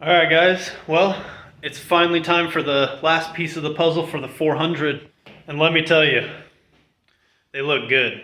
Alright guys, well, it's finally time for the last piece of the puzzle for the 400. And let me tell you, they look good.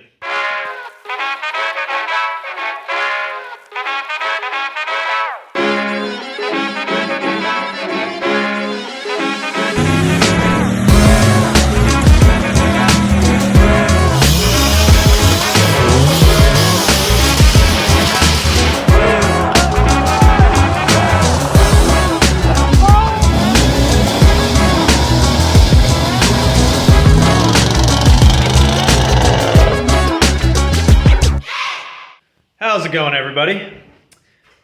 How's it going, everybody?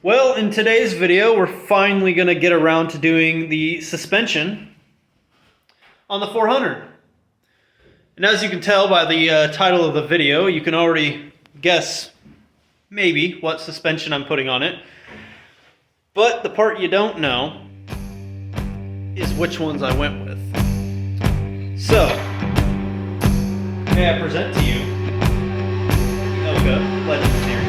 Well, in today's video, we're finally going to get around to doing the suspension on the 400. And as you can tell by the title of the video, you can already guess maybe what suspension I'm putting on it. But the part you don't know is which ones I went with. So, may I present to you the Elka Legend Series.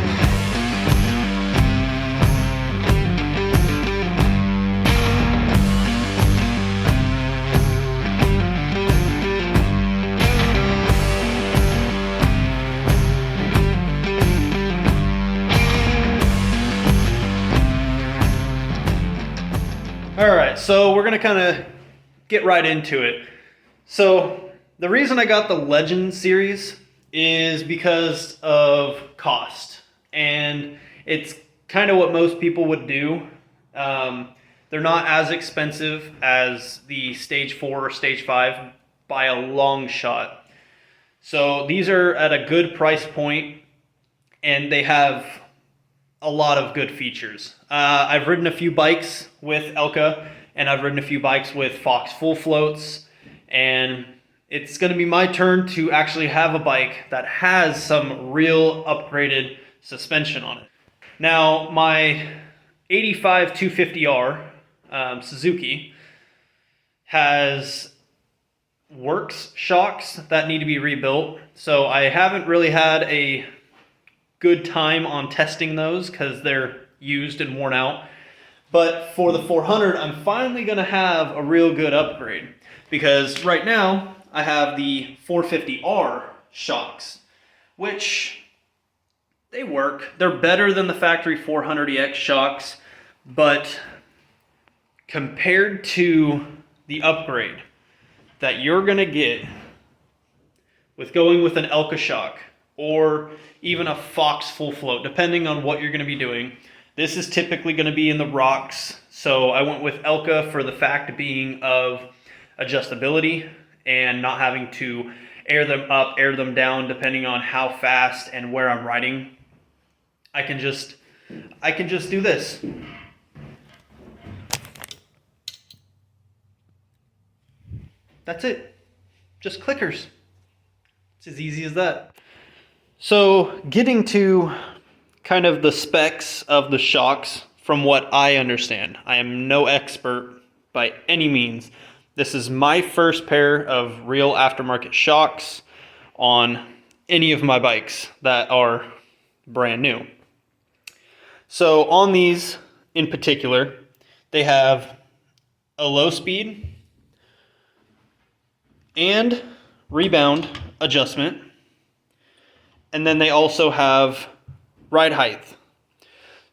Alright, so we're going to kind of get right into it. So the reason I got the Legend series is because of cost. And it's kind of what most people would do. They're not as expensive as the Stage 4 or Stage 5 by a long shot. So these are at a good price point and they have a lot of good features. I've ridden a few bikes with Elka, and I've ridden a few bikes with Fox full floats, and it's going to be my turn to actually have a bike that has some real upgraded suspension on it. Now, my 85 250R Suzuki has works shocks that need to be rebuilt, so I haven't really had a good time on testing those because they're used and worn out. But for the 400, I'm finally going to have a real good upgrade, because right now I have the 450R shocks, which they work. They're better than the factory 400EX shocks, but compared to the upgrade that you're going to get with going with an Elka shock or even a Fox full float, depending on what you're going to be doing. This is typically going to be in the rocks, so I went with Elka for the fact being of adjustability and not having to air them up, air them down, depending on how fast and where I'm riding. I can just do this. That's it. Just clickers. It's as easy as that. So getting to kind of the specs of the shocks from what I understand. I am no expert by any means. This is my first pair of real aftermarket shocks on any of my bikes that are brand new. So on these in particular, they have a low speed and rebound adjustment. And then they also have ride height.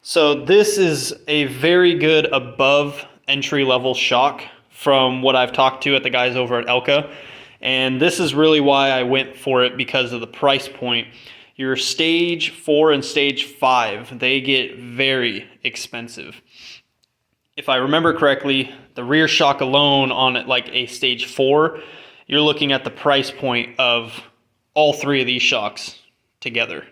So this is a very good above entry level shock from what I've talked to at the guys over at Elka. And this is really why I went for it, because of the price point. Your Stage 4 and Stage 5, they get very expensive. If I remember correctly, the rear shock alone on like a Stage 4, you're looking at the price point of all three of these shocks together.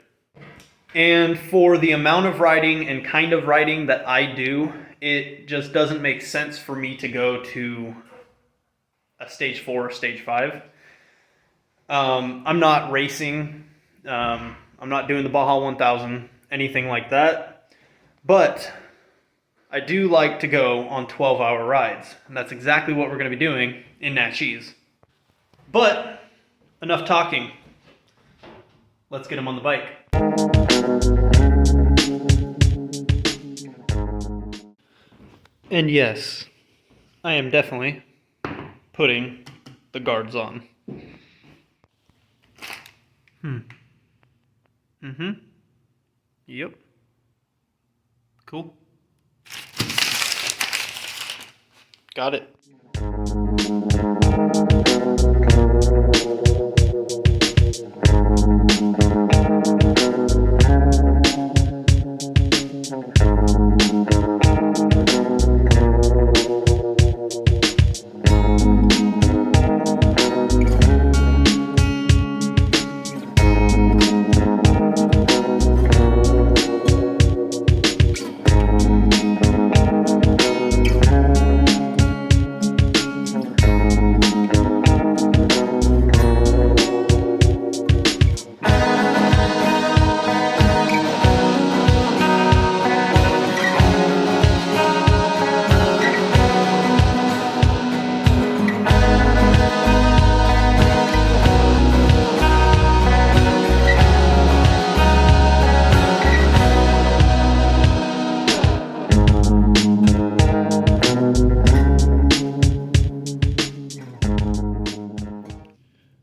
And for the amount of riding and kind of riding that I do, it just doesn't make sense for me to go to a Stage 4 or Stage 5. I'm not racing. I'm not doing the Baja 1000, anything like that. But I do like to go on 12-hour rides. And that's exactly what we're going to be doing in Natchez. But enough talking. Let's get him on the bike. And yes, I am definitely putting the guards on. Yep. Cool. Got it.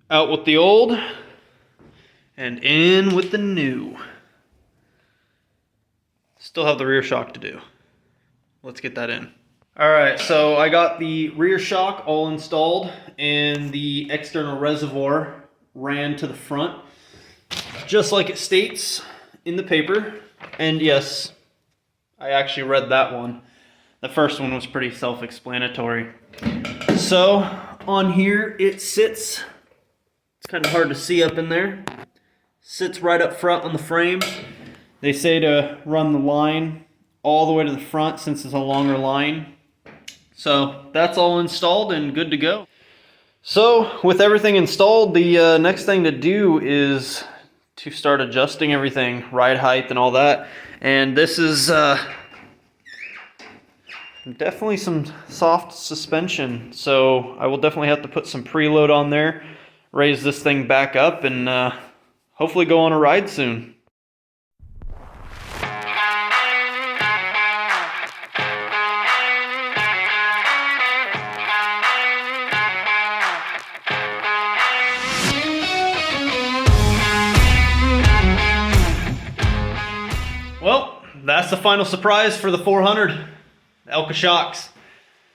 Out with the old and in with the new. Still have the rear shock to do. Let's get that in. All right, so I got the rear shock all installed and the external reservoir ran to the front, just like it states in the paper. And yes, I actually read that one. The first one was pretty self-explanatory. So on here it sits, it's kind of hard to see up in there, sits right up front on the frame. They say to run the line all the way to the front since it's a longer line. So that's all installed and good to go. So with everything installed, the next thing to do is to start adjusting everything, ride height and all that. And this is definitely some soft suspension. So I will definitely have to put some preload on there, raise this thing back up, and hopefully go on a ride soon. Well, that's the final surprise for the 400, Elka shocks.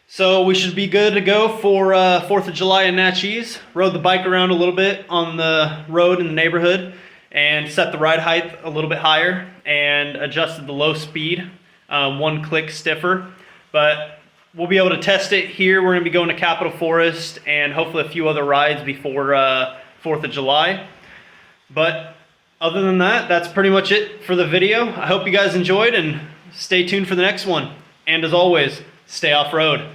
So we should be good to go for 4th of July in Natchez. Rode the bike around a little bit on the road in the neighborhood and set the ride height a little bit higher and adjusted the low speed, 1 click stiffer. But we'll be able to test it here. We're gonna be going to Capitol Forest and hopefully a few other rides before 4th of July. But other than that, that's pretty much it for the video. I hope you guys enjoyed and stay tuned for the next one. And as always, stay off-road.